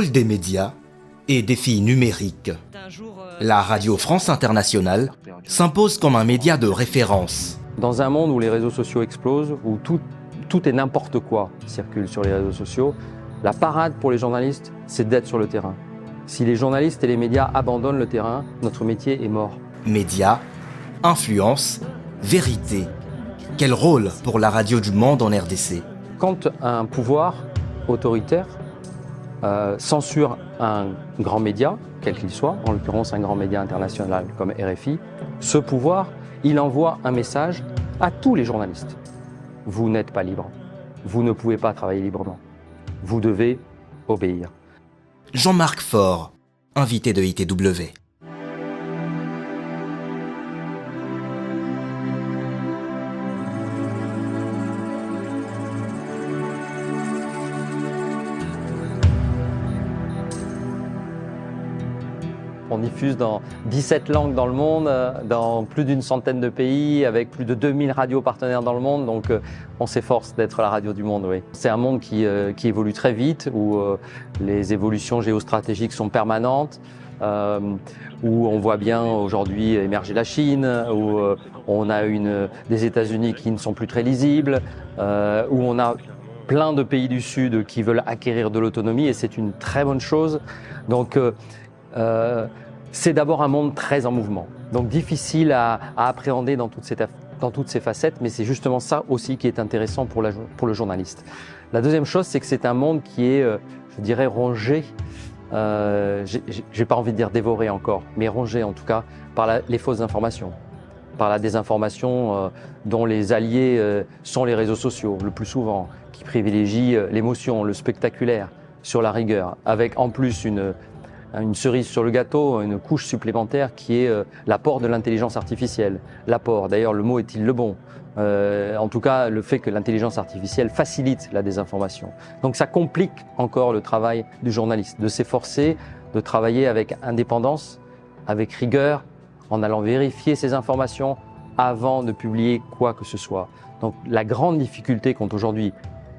Rôle des médias et défis numériques. La radio France Internationale s'impose comme un média de référence. Dans un monde où les réseaux sociaux explosent, où tout et n'importe quoi circule sur les réseaux sociaux, la parade pour les journalistes, c'est d'être sur le terrain. Si les journalistes et les médias abandonnent le terrain, notre métier est mort. Médias, influence, vérité. Quel rôle pour la radio du monde en RDC? Quand un pouvoir autoritaire censure un grand média, quel qu'il soit, en l'occurrence un grand média international comme RFI, ce pouvoir, il envoie un message à tous les journalistes. Vous n'êtes pas libre. Vous ne pouvez pas travailler librement. Vous devez obéir. Jean-Marc Faure, invité de ITW. On diffuse dans 17 langues dans le monde, dans plus d'une centaine de pays, avec plus de 2000 radios partenaires dans le monde. Donc on s'efforce d'être la radio du monde, oui. C'est un monde qui évolue très vite, où les évolutions géostratégiques sont permanentes, où on voit bien aujourd'hui émerger la Chine, où on a des États-Unis qui ne sont plus très lisibles, où on a plein de pays du Sud qui veulent acquérir de l'autonomie, et c'est une très bonne chose. Donc c'est d'abord un monde très en mouvement, donc difficile à appréhender dans toutes ces facettes, mais c'est justement ça aussi qui est intéressant pour le journaliste. La deuxième chose, c'est que c'est un monde qui est, je dirais, rongé, j'ai pas envie de dire dévoré encore, mais rongé en tout cas par les fausses informations, par la désinformation dont les alliés sont les réseaux sociaux, le plus souvent, qui privilégient l'émotion, le spectaculaire sur la rigueur, avec en plus une cerise sur le gâteau, une couche supplémentaire qui est l'apport de l'intelligence artificielle. L'apport, d'ailleurs le mot est-il le bon? En tout cas, le fait que l'intelligence artificielle facilite la désinformation. Donc ça complique encore le travail du journaliste, de s'efforcer de travailler avec indépendance, avec rigueur, en allant vérifier ces informations avant de publier quoi que ce soit. Donc la grande difficulté qu'ont aujourd'hui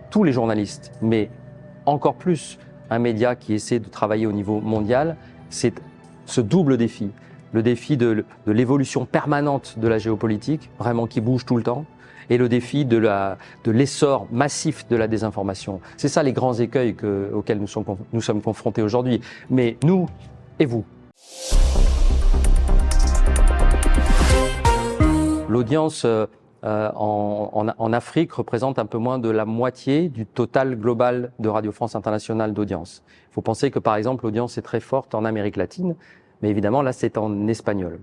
tous les journalistes, mais encore plus un média qui essaie de travailler au niveau mondial, c'est ce double défi. Le défi de l'évolution permanente de la géopolitique, vraiment qui bouge tout le temps, et le défi de l'essor massif de la désinformation. C'est ça les grands écueils auxquels nous sommes confrontés aujourd'hui. Mais nous et vous. L'audience en Afrique représente un peu moins de la moitié du total global de Radio France Internationale d'audience. Il faut penser que par exemple l'audience est très forte en Amérique latine, mais évidemment là c'est en espagnol.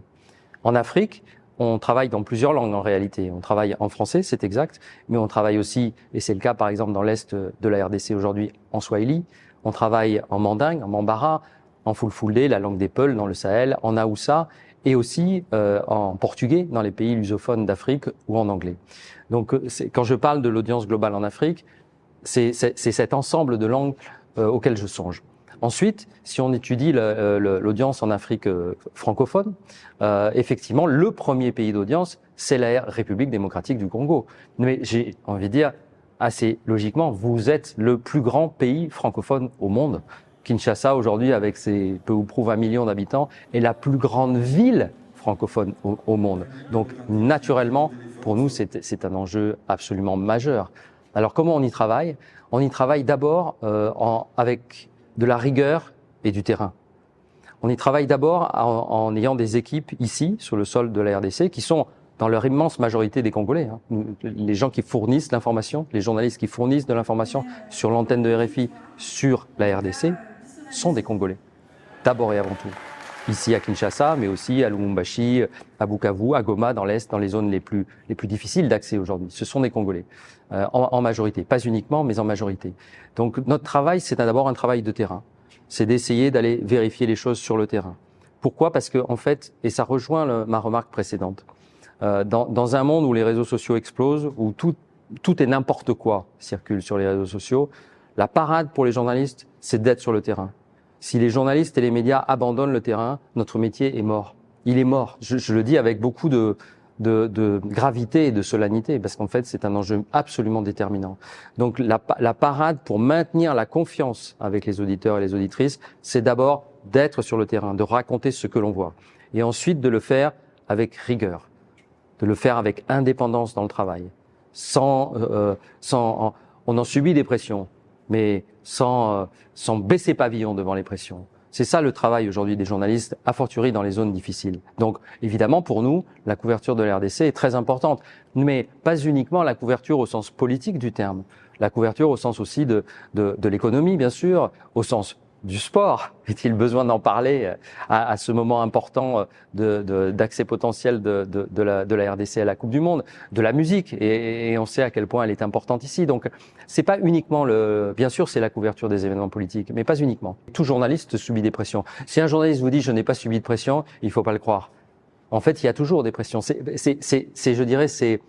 En Afrique, on travaille dans plusieurs langues en réalité. On travaille en français, c'est exact, mais on travaille aussi, et c'est le cas par exemple dans l'est de la RDC aujourd'hui, en swahili. On travaille en mandingue, en bambara, en fulfulde, la langue des Peuls dans le Sahel, en haoussa, et aussi en portugais dans les pays lusophones d'Afrique ou en anglais. Donc quand je parle de l'audience globale en Afrique, c'est cet ensemble de langues auquel je songe. Ensuite, si on étudie l'audience en Afrique francophone, effectivement, le premier pays d'audience, c'est la République démocratique du Congo. Mais j'ai envie de dire, assez logiquement, vous êtes le plus grand pays francophone au monde. Kinshasa, aujourd'hui, avec ses peu ou prou 20 millions d'habitants, est la plus grande ville francophone au monde. Donc, naturellement, pour nous, c'est un enjeu absolument majeur. Alors, comment on y travaille? On y travaille d'abord avec de la rigueur et du terrain. On y travaille d'abord en ayant des équipes ici, sur le sol de la RDC, qui sont dans leur immense majorité des Congolais. Les gens qui fournissent l'information, les journalistes qui fournissent de l'information sur l'antenne de RFI, sur la RDC, sont des Congolais, d'abord et avant tout. Ici à Kinshasa, mais aussi à Lubumbashi, à Bukavu, à Goma, dans l'Est, dans les zones les plus difficiles d'accès aujourd'hui. Ce sont des Congolais, en majorité. Pas uniquement, mais en majorité. Donc notre travail, c'est d'abord un travail de terrain. C'est d'essayer d'aller vérifier les choses sur le terrain. Pourquoi? Parce que, en fait, et ça rejoint ma remarque précédente, dans un monde où les réseaux sociaux explosent, où tout et n'importe quoi circule sur les réseaux sociaux, la parade pour les journalistes, c'est d'être sur le terrain. Si les journalistes et les médias abandonnent le terrain, notre métier est mort. Il est mort. Je le dis avec beaucoup de de gravité et de solennité, parce qu'en fait, c'est un enjeu absolument déterminant. Donc, la parade pour maintenir la confiance avec les auditeurs et les auditrices, c'est d'abord d'être sur le terrain, de raconter ce que l'on voit, et ensuite de le faire avec rigueur, de le faire avec indépendance dans le travail, on en subit des pressions, mais sans baisser pavillon devant les pressions. C'est ça le travail aujourd'hui des journalistes, a fortiori dans les zones difficiles. Donc évidemment pour nous, la couverture de la RDC est très importante, mais pas uniquement la couverture au sens politique du terme, la couverture au sens aussi de l'économie bien sûr, au sens du sport. Est-il besoin d'en parler à ce moment important d'accès potentiel de la RDC à la Coupe du Monde, de la musique, et on sait à quel point elle est importante ici. Donc c'est pas uniquement bien sûr c'est la couverture des événements politiques, mais pas uniquement. Tout journaliste subit des pressions. Si un journaliste vous dit je n'ai pas subi de pression, il faut pas le croire. En fait, il y a toujours des pressions. Je dirais c'est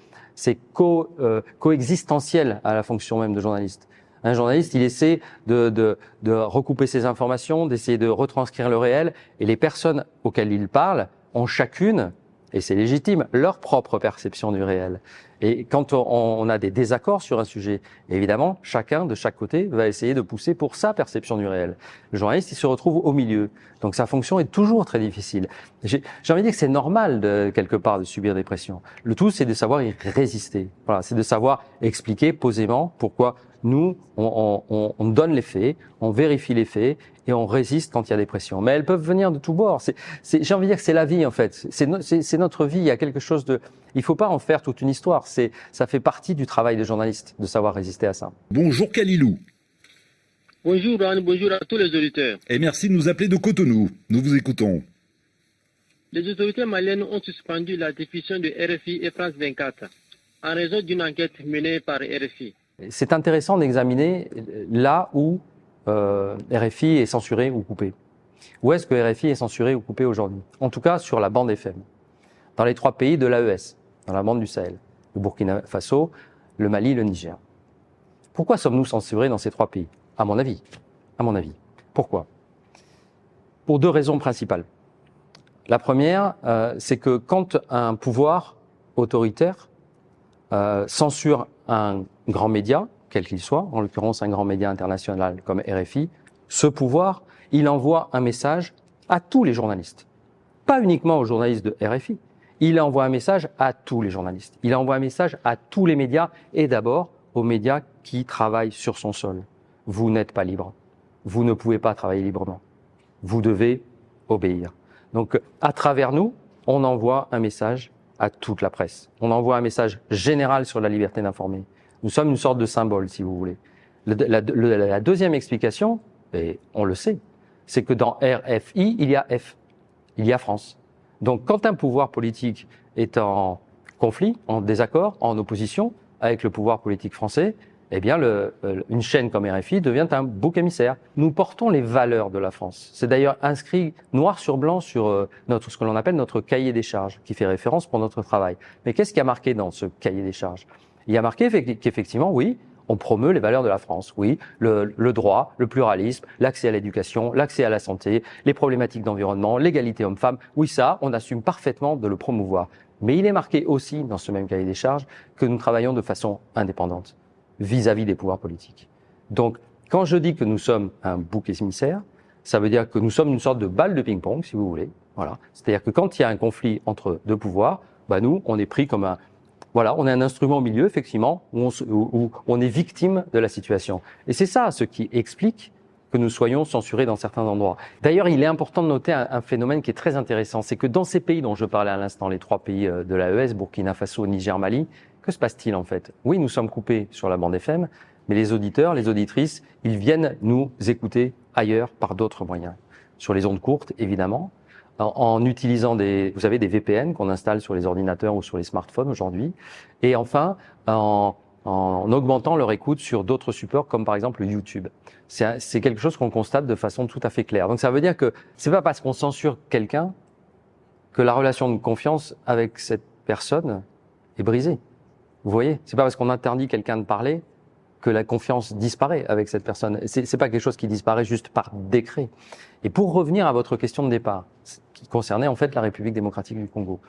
coexistentiel à la fonction même de journaliste. Un journaliste, il essaie de recouper ses informations, d'essayer de retranscrire le réel, et les personnes auxquelles il parle ont chacune, et c'est légitime, leur propre perception du réel. Et quand on a des désaccords sur un sujet, évidemment, chacun de chaque côté va essayer de pousser pour sa perception du réel. Le journaliste, il se retrouve au milieu. Donc sa fonction est toujours très difficile. J'ai envie de dire que c'est normal quelque part de subir des pressions. Le tout, c'est de savoir y résister. Voilà, c'est de savoir expliquer posément pourquoi nous, on donne les faits, on vérifie les faits et on résiste quand il y a des pressions. Mais elles peuvent venir de tous bords. J'ai envie de dire que c'est la vie en fait. C'est notre vie. Il y a quelque chose de. Il faut pas en faire toute une histoire. Ça fait partie du travail de journaliste de savoir résister à ça. Bonjour Kalilou. Bonjour Anne, bonjour à tous les auditeurs. Et merci de nous appeler de Cotonou. Nous vous écoutons. Les autorités maliennes ont suspendu la diffusion de RFI et France 24 en raison d'une enquête menée par RFI. C'est intéressant d'examiner là où RFI est censuré ou coupé. Où est-ce que RFI est censuré ou coupé aujourd'hui? En tout cas, sur la bande FM. Dans les 3 pays de l'AES, dans la bande du Sahel, le Burkina Faso, le Mali, le Niger. Pourquoi sommes-nous censurés dans ces 3 pays? À mon avis. Pourquoi? Pour 2 raisons principales. La première, c'est que quand un pouvoir autoritaire censure un grand média, quel qu'il soit, en l'occurrence un grand média international comme RFI, ce pouvoir, il envoie un message à tous les journalistes. Pas uniquement aux journalistes de RFI. Il envoie un message à tous les journalistes. Il envoie un message à tous les médias et d'abord aux médias qui travaillent sur son sol. Vous n'êtes pas libre. Vous ne pouvez pas travailler librement. Vous devez obéir. Donc, à travers nous, on envoie un message à toute la presse. On envoie un message général sur la liberté d'informer. Nous sommes une sorte de symbole, si vous voulez. La deuxième explication, et on le sait, c'est que dans RFI, il y a F. Il y a France. Donc, quand un pouvoir politique est en conflit, en désaccord, en opposition avec le pouvoir politique français, eh bien, une chaîne comme RFI devient un bouc émissaire. Nous portons les valeurs de la France. C'est d'ailleurs inscrit noir sur blanc sur ce que l'on appelle notre cahier des charges, qui fait référence pour notre travail. Mais qu'est-ce qui a marqué dans ce cahier des charges? Il y a marqué qu'effectivement, oui, on promeut les valeurs de la France. Oui, le droit, le pluralisme, l'accès à l'éducation, l'accès à la santé, les problématiques d'environnement, l'égalité homme-femme. Oui, ça, on assume parfaitement de le promouvoir. Mais il est marqué aussi dans ce même cahier des charges que nous travaillons de façon indépendante vis-à-vis des pouvoirs politiques. Donc, quand je dis que nous sommes un bouc émissaire, ça veut dire que nous sommes une sorte de balle de ping-pong, si vous voulez. Voilà. C'est-à-dire que quand il y a un conflit entre 2 pouvoirs, nous, on est pris comme on est un instrument au milieu, effectivement, où on est victime de la situation. Et c'est ça ce qui explique que nous soyons censurés dans certains endroits. D'ailleurs, il est important de noter un phénomène qui est très intéressant, c'est que dans ces pays dont je parlais à l'instant, les 3 pays de l'AES, Burkina Faso, Niger, Mali, que se passe-t-il en fait? Oui, nous sommes coupés sur la bande FM, mais les auditeurs, les auditrices, ils viennent nous écouter ailleurs par d'autres moyens. Sur les ondes courtes, évidemment, en utilisant vous avez des VPN qu'on installe sur les ordinateurs ou sur les smartphones aujourd'hui, et enfin, en augmentant leur écoute sur d'autres supports comme par exemple YouTube. C'est quelque chose qu'on constate de façon tout à fait claire. Donc ça veut dire que c'est pas parce qu'on censure quelqu'un que la relation de confiance avec cette personne est brisée. Vous voyez, c'est pas parce qu'on interdit quelqu'un de parler que la confiance disparaît avec cette personne. C'est pas quelque chose qui disparaît juste par décret. Et pour revenir à votre question de départ, qui concernait en fait la République démocratique du Congo,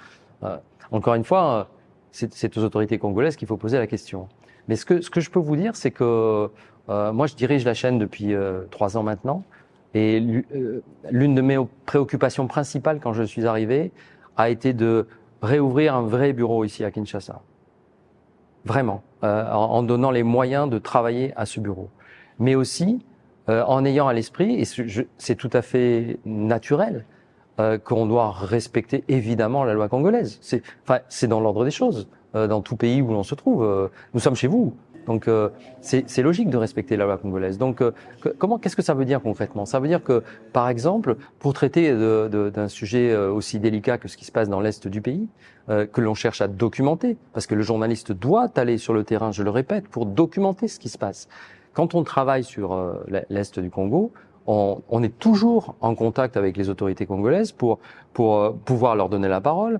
Encore une fois, c'est aux autorités congolaises qu'il faut poser la question. Mais ce que je peux vous dire, c'est que moi, je dirige la chaîne depuis 3 ans maintenant. Et l'une de mes préoccupations principales quand je suis arrivé a été de réouvrir un vrai bureau ici à Kinshasa. Vraiment. En donnant les moyens de travailler à ce bureau. Mais aussi en ayant à l'esprit, et c'est tout à fait naturel, qu'on doit respecter évidemment la loi congolaise. C'est dans l'ordre des choses, dans tout pays où l'on se trouve. Nous sommes chez vous. Donc c'est logique de respecter la loi congolaise. Donc qu'est-ce que ça veut dire concrètement? Ça veut dire que, par exemple, pour traiter d'un sujet aussi délicat que ce qui se passe dans l'est du pays, que l'on cherche à documenter, parce que le journaliste doit aller sur le terrain, je le répète, pour documenter ce qui se passe. Quand on travaille sur l'est du Congo, on est toujours en contact avec les autorités congolaises pour pouvoir leur donner la parole,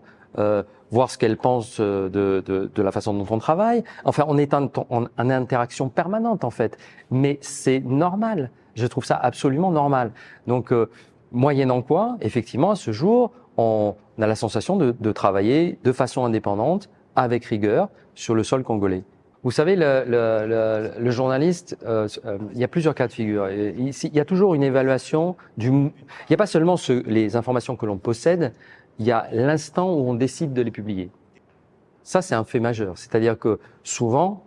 voir ce qu'elles pensent de la façon dont on travaille. Enfin, on est en interaction permanente, en fait. Mais c'est normal. Je trouve ça absolument normal. Donc, moyennant quoi, effectivement, à ce jour, on a la sensation de travailler de façon indépendante, avec rigueur, sur le sol congolais. Vous savez, le journaliste, il y a plusieurs cas de figure. Il y a toujours une évaluation il n'y a pas seulement les informations que l'on possède, il y a l'instant où on décide de les publier. Ça, c'est un fait majeur. C'est-à-dire que souvent,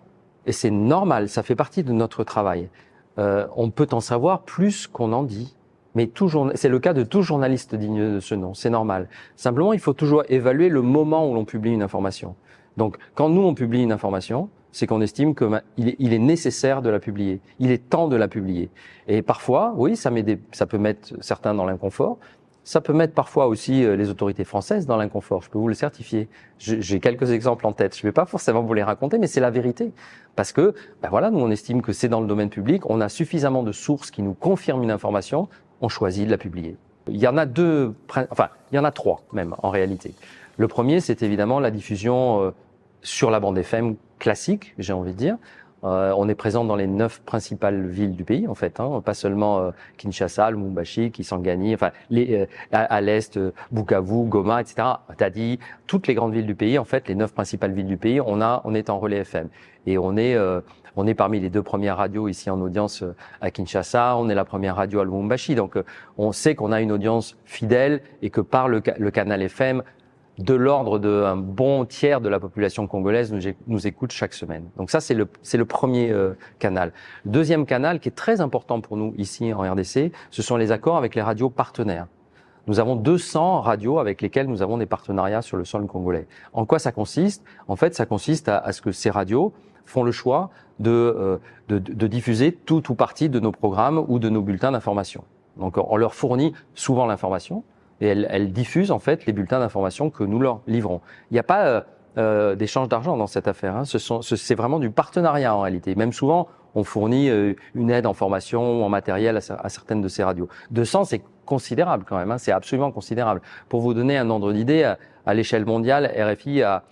et c'est normal, ça fait partie de notre travail, on peut en savoir plus qu'on en dit. Mais c'est le cas de tout journaliste digne de ce nom, c'est normal. Simplement, il faut toujours évaluer le moment où l'on publie une information. Donc, quand nous, on publie une information, c'est qu'on estime qu'il est nécessaire de la publier. Il est temps de la publier. Et parfois, oui, ça peut mettre certains dans l'inconfort. Ça peut mettre parfois aussi les autorités françaises dans l'inconfort. Je peux vous le certifier. J'ai quelques exemples en tête. Je ne vais pas forcément vous les raconter, mais c'est la vérité. Parce que, voilà, nous, on estime que c'est dans le domaine public. On a suffisamment de sources qui nous confirment une information. On choisit de la publier. Il y en a il y en a 3 même, en réalité. Le premier, c'est évidemment la diffusion sur la bande FM classique, j'ai envie de dire. On est présent dans les 9 principales villes du pays, en fait, pas seulement Kinshasa, Lubumbashi, Kisangani, enfin à l'est, Bukavu, Goma, etc. Tadi, toutes les grandes villes du pays, en fait, les 9 principales villes du pays, on est en relais FM. Et on est parmi les 2 premières radios ici en audience à Kinshasa, on est la première radio à Lubumbashi. Donc on sait qu'on a une audience fidèle et que par le canal FM, de l'ordre d'un bon tiers de la population congolaise nous écoute chaque semaine. Donc ça, c'est le premier canal. Le deuxième canal, qui est très important pour nous ici en RDC, ce sont les accords avec les radios partenaires. Nous avons 200 radios avec lesquelles nous avons des partenariats sur le sol congolais. En quoi ça consiste? En fait, ça consiste à ce que ces radios font le choix de diffuser tout ou partie de nos programmes ou de nos bulletins d'information. Donc on leur fournit souvent l'information, et elles diffusent en fait les bulletins d'information que nous leur livrons. Il n'y a pas d'échange d'argent dans cette affaire. C'est vraiment du partenariat en réalité. Même souvent, on fournit une aide en formation ou en matériel à certaines de ces radios. 200, c'est considérable quand même. C'est absolument considérable. Pour vous donner un ordre d'idée, à l'échelle mondiale, RFI a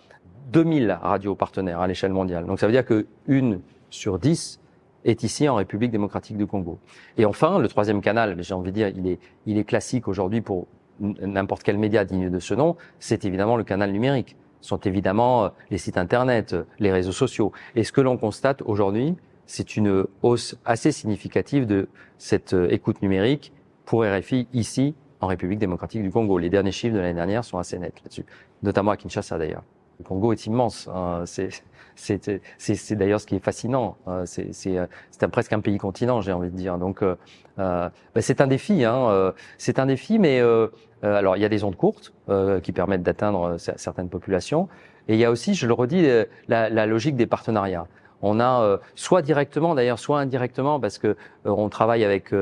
2000 radios partenaires à l'échelle mondiale. Donc ça veut dire que 1 sur 10 est ici en République démocratique du Congo. Et enfin, le troisième canal, j'ai envie de dire, il est classique aujourd'hui pour n'importe quel média digne de ce nom, c'est évidemment le canal numérique. Ce sont évidemment les sites internet, les réseaux sociaux. Et ce que l'on constate aujourd'hui, c'est une hausse assez significative de cette écoute numérique pour RFI ici en République démocratique du Congo. Les derniers chiffres de l'année dernière sont assez nets là-dessus, notamment à Kinshasa d'ailleurs. Le Congo est immense. C'est d'ailleurs ce qui est fascinant. C'est presque un pays continent, j'ai envie de dire. Donc, c'est un défi. C'est un défi, mais alors il y a des ondes courtes qui permettent d'atteindre certaines populations, et il y a aussi, je le redis, la logique des partenariats. On a soit directement, d'ailleurs, soit indirectement, parce que on travaille avec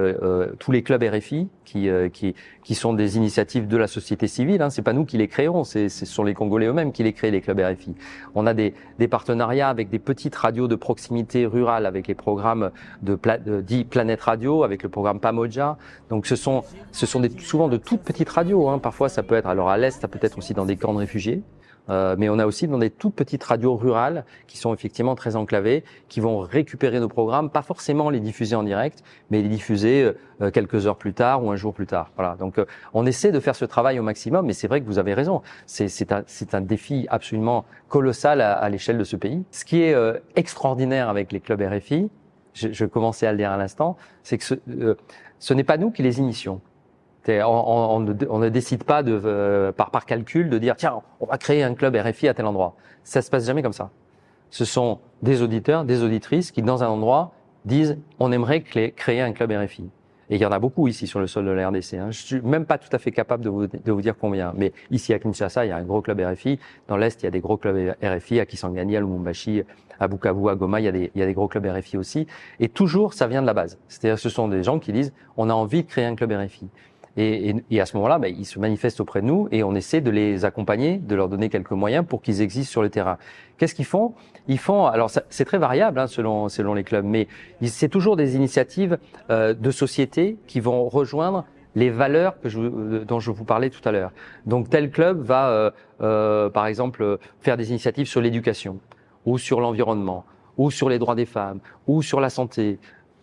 tous les clubs RFI qui sont des initiatives de la société civile. C'est pas nous qui les créons, ce sont les Congolais eux-mêmes qui les créent, les clubs RFI. On a des partenariats avec des petites radios de proximité rurale, avec les programmes dit Planète Radio, avec le programme Pamoja. Donc ce sont souvent de toutes petites radios. Parfois ça peut être, alors à l'est, ça peut être aussi dans des camps de réfugiés. Mais on a aussi dans des toutes petites radios rurales qui sont effectivement très enclavées, qui vont récupérer nos programmes, pas forcément les diffuser en direct, mais les diffuser quelques heures plus tard ou un jour plus tard. Voilà. Donc on essaie de faire ce travail au maximum, mais c'est vrai que vous avez raison. C'est un défi absolument colossal à l'échelle de ce pays. Ce qui est extraordinaire avec les clubs RFI, je commençais à le dire à l'instant, c'est que ce n'est pas nous qui les initions. On ne décide pas par calcul de dire tiens, on va créer un club RFI à tel endroit. Ça se passe jamais comme ça. Ce sont des auditeurs, des auditrices qui dans un endroit disent on aimerait créer un club RFI. Et il y en a beaucoup ici sur le sol de la RDC. Je suis même pas tout à fait capable de vous dire combien. Mais ici à Kinshasa, il y a un gros club RFI. Dans l'Est, il y a des gros clubs RFI, à Kisangani, à Lubumbashi, à Bukavu, à Goma, il y a des gros clubs RFI aussi. Et toujours, ça vient de la base. C'est-à-dire, ce sont des gens qui disent on a envie de créer un club RFI. Et à ce moment-là, ils se manifestent auprès de nous et on essaie de les accompagner, de leur donner quelques moyens pour qu'ils existent sur le terrain. Qu'est-ce qu'ils font ? Alors c'est très variable selon les clubs, mais c'est toujours des initiatives de société qui vont rejoindre les valeurs dont je vous parlais tout à l'heure. Donc tel club va, par exemple, faire des initiatives sur l'éducation, ou sur l'environnement, ou sur les droits des femmes, ou sur la santé,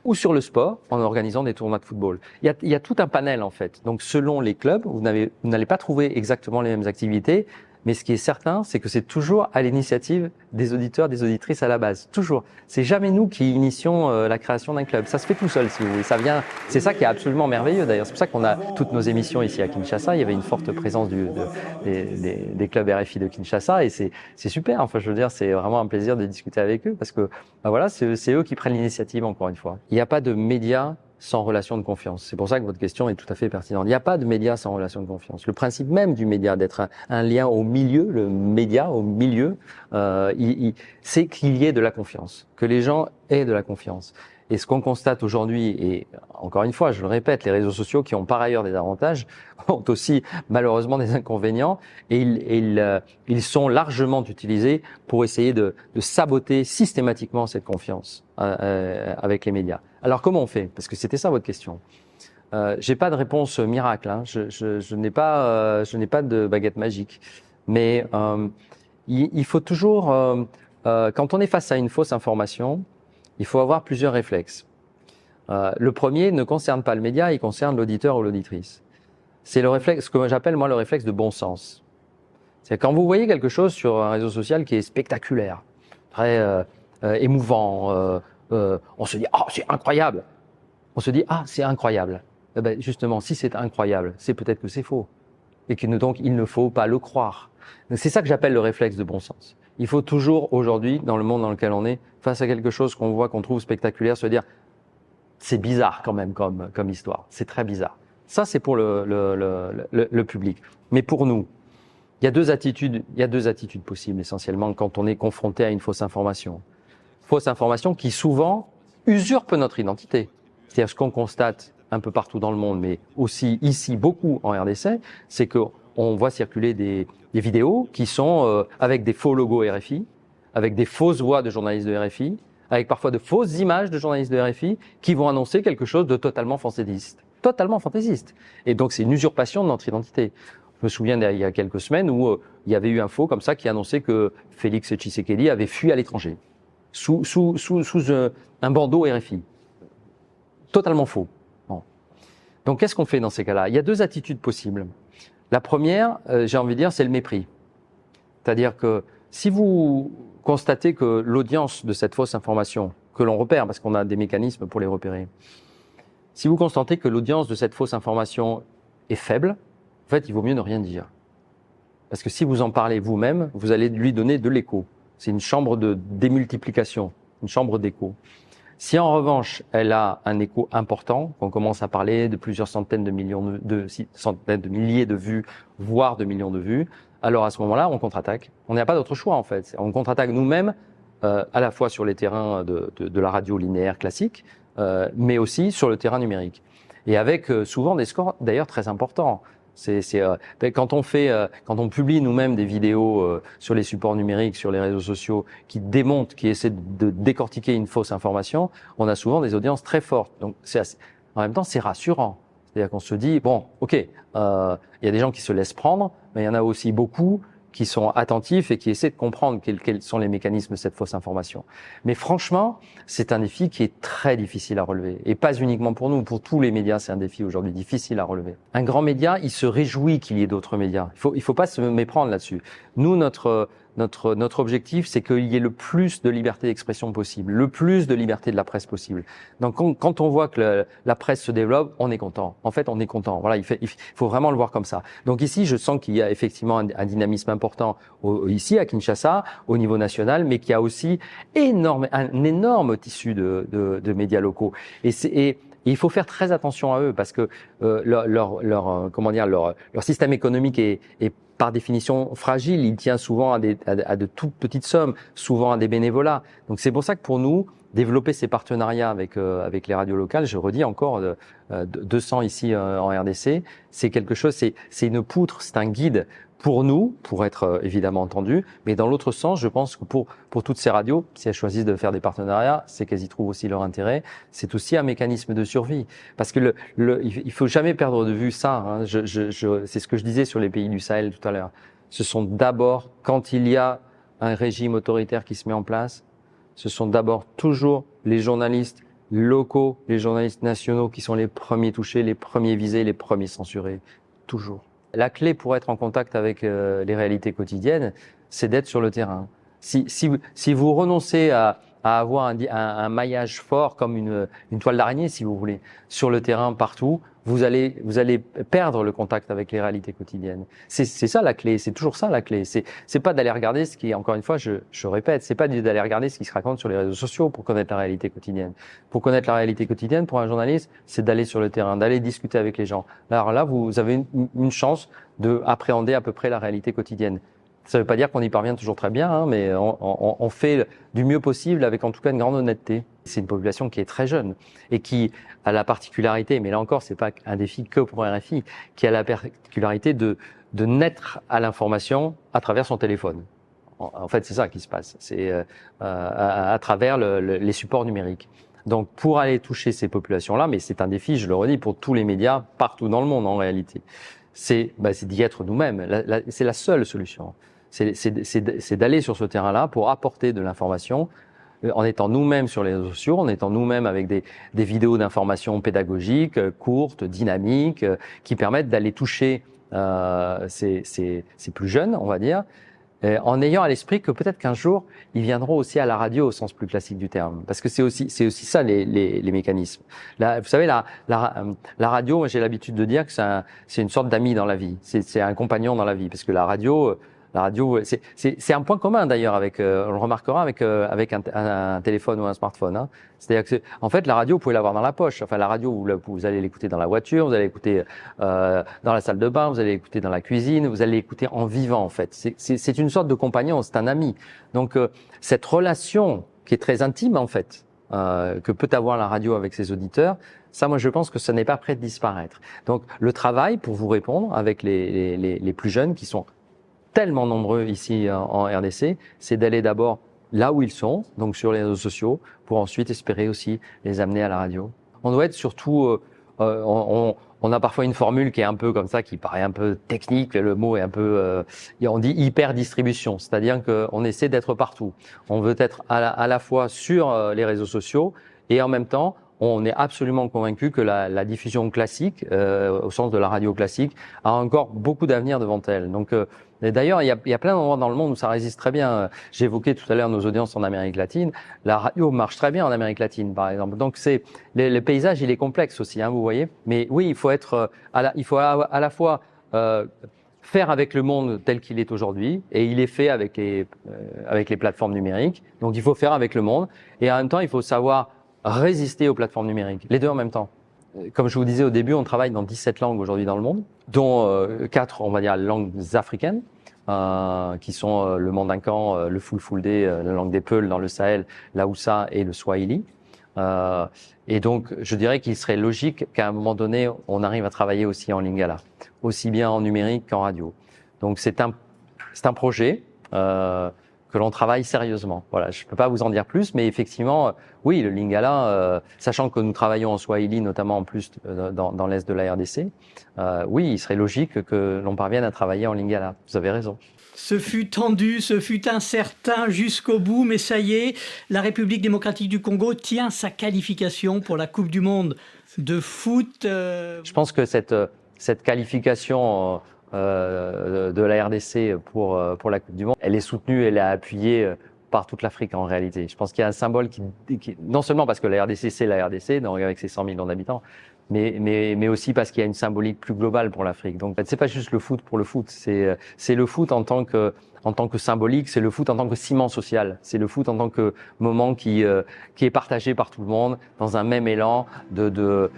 ou sur le sport en organisant des tournois de football. Il y a tout un panel en fait. Donc selon les clubs, vous n'allez pas trouver exactement les mêmes activités, mais ce qui est certain, c'est que c'est toujours à l'initiative des auditeurs, des auditrices à la base. Toujours. C'est jamais nous qui initions la création d'un club. Ça se fait tout seul, si vous voulez. Ça vient. C'est ça qui est absolument merveilleux d'ailleurs. C'est pour ça qu'on a toutes nos émissions ici à Kinshasa. Il y avait une forte présence des clubs RFI de Kinshasa et c'est super. Enfin, je veux dire, c'est vraiment un plaisir de discuter avec eux parce que voilà, c'est eux qui prennent l'initiative encore une fois. Il n'y a pas de médias sans relation de confiance. C'est pour ça que votre question est tout à fait pertinente. Il n'y a pas de média sans relation de confiance. Le principe même du média, d'être un lien au milieu, le média au milieu, c'est qu'il y ait de la confiance, que les gens aient de la confiance. Et ce qu'on constate aujourd'hui, et encore une fois, je le répète, les réseaux sociaux qui ont par ailleurs des avantages, ont aussi malheureusement des inconvénients, et ils sont largement utilisés pour essayer de saboter systématiquement cette confiance avec les médias. Alors comment on fait ? Parce que c'était ça votre question. J'ai pas de réponse miracle. Je n'ai pas de baguette magique. Mais il faut toujours, quand on est face à une fausse information, il faut avoir plusieurs réflexes. Le premier ne concerne pas le média, il concerne l'auditeur ou l'auditrice. C'est le réflexe, ce que j'appelle moi le réflexe de bon sens. C'est quand vous voyez quelque chose sur un réseau social qui est spectaculaire, très émouvant, on se dit « Ah, c'est incroyable !» On se dit « Ah, c'est incroyable !» Eh ben, justement, si c'est incroyable, c'est peut-être que c'est faux. Et que donc, il ne faut pas le croire. C'est ça que j'appelle le réflexe de bon sens. Il faut toujours, aujourd'hui, dans le monde dans lequel on est, face à quelque chose qu'on voit, qu'on trouve spectaculaire, se dire « C'est bizarre quand même comme histoire. C'est très bizarre. » Ça, c'est pour le public. Mais pour nous, il y a deux attitudes possibles essentiellement quand on est confronté à une fausse information. Fausse information qui souvent usurpe notre identité. C'est-à-dire ce qu'on constate un peu partout dans le monde, mais aussi ici beaucoup en RDC, c'est qu'on voit circuler des vidéos qui sont avec des faux logos RFI, avec des fausses voix de journalistes de RFI, avec parfois de fausses images de journalistes de RFI qui vont annoncer quelque chose de totalement fantaisiste. Totalement fantaisiste. Et donc c'est une usurpation de notre identité. Je me souviens il y a quelques semaines où il y avait eu un faux comme ça qui annonçait que Félix Tshisekedi avait fui à l'étranger sous un bandeau RFI. Totalement faux. Bon. Donc qu'est-ce qu'on fait dans ces cas-là ? Il y a deux attitudes possibles. La première, j'ai envie de dire, c'est le mépris. C'est-à-dire que si vous constatez que l'audience de cette fausse information, que l'on repère, parce qu'on a des mécanismes pour les repérer, si vous constatez que l'audience de cette fausse information est faible, en fait, il vaut mieux ne rien dire. Parce que si vous en parlez vous-même, vous allez lui donner de l'écho. C'est une chambre de démultiplication, une chambre d'écho. Si en revanche, elle a un écho important, qu'on commence à parler de plusieurs centaines de milliers de vues, voire de millions de vues, alors à ce moment-là, on contre-attaque. On n'a pas d'autre choix en fait. On contre-attaque nous-mêmes, à la fois sur les terrains de la radio linéaire classique, mais aussi sur le terrain numérique. Et avec souvent des scores d'ailleurs très importants. Quand on publie nous-mêmes des vidéos sur les supports numériques, sur les réseaux sociaux, qui démontent, qui essaient de décortiquer une fausse information, on a souvent des audiences très fortes. Donc en même temps, c'est rassurant. C'est-à-dire qu'on se dit bon, ok, il y a des gens qui se laissent prendre, mais il y en a aussi beaucoup qui sont attentifs et qui essaient de comprendre quels sont les mécanismes de cette fausse information. Mais franchement, c'est un défi qui est très difficile à relever. Et pas uniquement pour nous, pour tous les médias, c'est un défi aujourd'hui difficile à relever. Un grand média, il se réjouit qu'il y ait d'autres médias. Il faut pas se méprendre là-dessus. Nous, notre objectif, c'est qu'il y ait le plus de liberté d'expression possible, le plus de liberté de la presse possible. Donc, quand on voit que la presse se développe, on est content. En fait, on est content. Voilà, il faut vraiment le voir comme ça. Donc ici, je sens qu'il y a effectivement un dynamisme important ici à Kinshasa, au niveau national, mais qu'il y a aussi un énorme tissu de médias locaux. Et il faut faire très attention à eux parce que leur système économique est par définition fragile. Il tient souvent à de toutes petites sommes, souvent à des bénévolats. Donc c'est pour ça que pour nous, développer ces partenariats avec les radios locales, je redis encore 200 ici en RDC, c'est quelque chose, c'est une poutre, c'est un guide pour nous, pour être évidemment entendu, mais dans l'autre sens, je pense que pour toutes ces radios, si elles choisissent de faire des partenariats, c'est qu'elles y trouvent aussi leur intérêt. C'est aussi un mécanisme de survie, parce que il faut jamais perdre de vue ça. Hein. C'est ce que je disais sur les pays du Sahel tout à l'heure. Ce sont d'abord, quand il y a un régime autoritaire qui se met en place, ce sont d'abord toujours les journalistes locaux, les journalistes nationaux qui sont les premiers touchés, les premiers visés, les premiers censurés. Toujours. La clé pour être en contact avec les réalités quotidiennes, c'est d'être sur le terrain. Si vous renoncez à avoir un maillage fort comme une toile d'araignée, si vous voulez, sur le terrain partout, vous allez perdre le contact avec les réalités quotidiennes. C'est ça la clé, c'est toujours ça la clé. C'est pas d'aller regarder ce qui, encore une fois, je répète, c'est pas d'aller regarder ce qui se raconte sur les réseaux sociaux pour connaître la réalité quotidienne. Pour connaître la réalité quotidienne, pour un journaliste, c'est d'aller sur le terrain, d'aller discuter avec les gens. Alors là, vous avez une chance de appréhender à peu près la réalité quotidienne. Ça ne veut pas dire qu'on y parvient toujours très bien, hein, mais on fait du mieux possible avec en tout cas une grande honnêteté. C'est une population qui est très jeune et qui a la particularité, mais là encore, c'est pas un défi que pour RFI, qui a la particularité de naître à l'information à travers son téléphone. En fait, c'est ça qui se passe. C'est à travers les supports numériques. Donc, pour aller toucher ces populations-là, mais c'est un défi, je le redis, pour tous les médias partout dans le monde en réalité. C'est d'y être nous-mêmes. C'est la seule solution. C'est d'aller sur ce terrain-là pour apporter de l'information en étant nous-mêmes sur les réseaux sociaux, en étant nous-mêmes avec des vidéos d'information pédagogiques, courtes, dynamiques, qui permettent d'aller toucher ces plus jeunes, on va dire, en ayant à l'esprit que peut-être qu'un jour, ils viendront aussi à la radio au sens plus classique du terme. Parce que c'est aussi ça les mécanismes. Là, vous savez, la radio, j'ai l'habitude de dire que c'est une sorte d'ami dans la vie. C'est un compagnon dans la vie. Parce que la radio, c'est un point commun d'ailleurs avec, on le remarquera avec un téléphone ou un smartphone. Hein. C'est-à-dire que, en fait, la radio, vous pouvez l'avoir dans la poche. Enfin, la radio, vous allez l'écouter dans la voiture, vous allez l'écouter dans la salle de bain, vous allez l'écouter dans la cuisine, vous allez l'écouter en vivant. En fait, c'est une sorte de compagnon, c'est un ami. Donc, cette relation qui est très intime en fait, que peut avoir la radio avec ses auditeurs, ça, moi, je pense que ça n'est pas prêt de disparaître. Donc, le travail, pour vous répondre, avec les plus jeunes qui sont tellement nombreux ici en RDC, c'est d'aller d'abord là où ils sont, donc sur les réseaux sociaux, pour ensuite espérer aussi les amener à la radio. On doit être surtout, on a parfois une formule qui est un peu comme ça, qui paraît un peu technique, le mot est un peu, on dit hyper distribution, c'est-à-dire qu'on essaie d'être partout. On veut être à la fois sur les réseaux sociaux et en même temps, on est absolument convaincu que la diffusion classique, au sens de la radio classique, a encore beaucoup d'avenir devant elle. Donc, et d'ailleurs, il y a plein d'endroits dans le monde où ça résiste très bien. J'évoquais tout à l'heure nos audiences en Amérique latine. La radio marche très bien en Amérique latine, par exemple. Donc, le paysage, il est complexe aussi, hein, vous voyez. Mais oui, il faut être, il faut à la fois faire avec le monde tel qu'il est aujourd'hui, et il est fait avec les plateformes numériques. Donc, il faut faire avec le monde, et en même temps, il faut savoir résister aux plateformes numériques. Les deux en même temps. Comme je vous disais au début, on travaille dans 17 langues aujourd'hui dans le monde, dont 4, on va dire, langues africaines, qui sont le mandinkan, le fulfulde, la langue des Peuls dans le Sahel, l'Haoussa et le Swahili. Et donc, je dirais qu'il serait logique qu'à un moment donné, on arrive à travailler aussi en lingala, aussi bien en numérique qu'en radio. Donc, c'est un projet que l'on travaille sérieusement. Voilà, je ne peux pas vous en dire plus, mais effectivement, oui, le lingala, sachant que nous travaillons en Swahili, notamment en plus dans l'est de la RDC, oui, il serait logique que l'on parvienne à travailler en lingala. Vous avez raison. Ce fut tendu, ce fut incertain jusqu'au bout, mais ça y est, la République démocratique du Congo tient sa qualification pour la Coupe du Monde de foot. Je pense que cette qualification de la RDC pour la Coupe du Monde, elle est soutenue, elle est appuyée par toute l'Afrique en réalité. Je pense qu'il y a un symbole qui non seulement parce que la RDC c'est la RDC, donc avec ses 100 millions d'habitants, mais aussi parce qu'il y a une symbolique plus globale pour l'Afrique. Donc c'est pas juste le foot pour le foot, c'est le foot en tant que symbolique, c'est le foot en tant que ciment social, c'est le foot en tant que moment qui est partagé par tout le monde dans un même élan de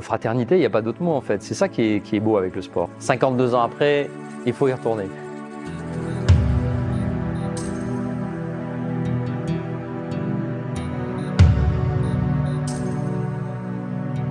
fraternité. Il n'y a pas d'autre mot en fait. C'est ça qui est beau avec le sport. 52 ans après, il faut y retourner.